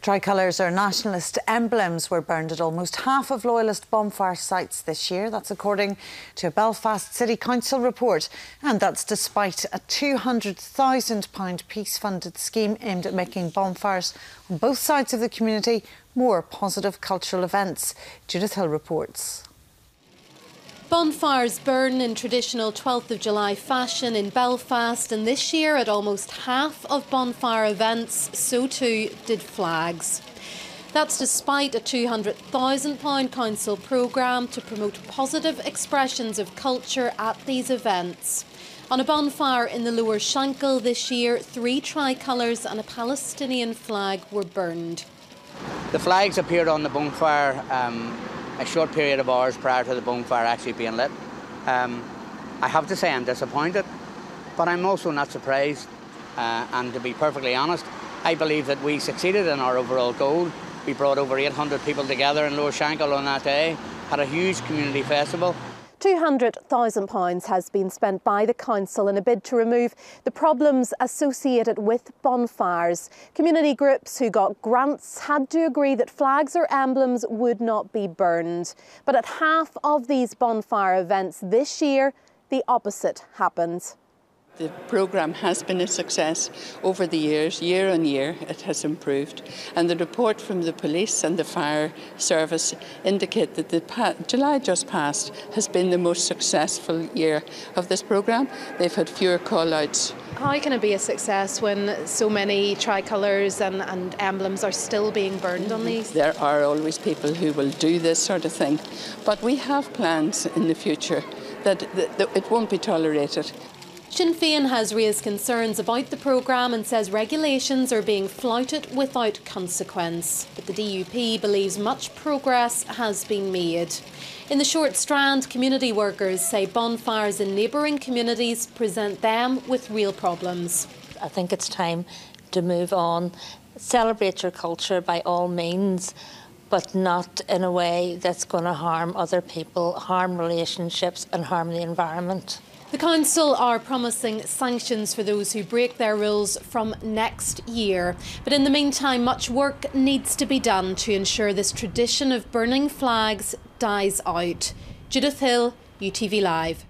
Tricolours or nationalist emblems were burned at almost half of Loyalist Bonfire sites this year. That's according to a Belfast City Council report. And that's despite a £200,000 peace-funded scheme aimed at making bonfires on both sides of the community more positive cultural events. Judith Hill reports. Bonfires burn in traditional 12th of July fashion in Belfast, and this year at almost half of bonfire events, so too did flags. That's despite a £200,000 council programme to promote positive expressions of culture at these events. On a bonfire in the Lower Shankill this year, 3 tricolours and a Palestinian flag were burned. The flags appeared on the bonfire a short period of hours prior to the bonfire actually being lit. I have to say I'm disappointed, but I'm also not surprised. And to be perfectly honest, I believe that we succeeded in our overall goal. We brought over 800 people together in Lower Shankill on that day, had a huge community festival. £200,000 has been spent by the council in a bid to remove the problems associated with bonfires. Community groups who got grants had to agree that flags or emblems would not be burned. But at half of these bonfire events this year, the opposite happened. The programme has been a success over the years, year on year it has improved, and the report from the police and the fire service indicate that the July just passed has been the most successful year of this programme. They've had fewer call-outs. How can it be a success when so many tricolours and emblems are still being burned on these? There are always people who will do this sort of thing, but we have plans in the future that it won't be tolerated. Sinn Féin has raised concerns about the programme and says regulations are being flouted without consequence. But the DUP believes much progress has been made. In the Short Strand, community workers say bonfires in neighbouring communities present them with real problems. I think it's time to move on. Celebrate your culture by all means, but not in a way that's going to harm other people, harm relationships and harm the environment. The council are promising sanctions for those who break their rules from next year. But in the meantime, much work needs to be done to ensure this tradition of burning flags dies out. Judith Hill, UTV Live.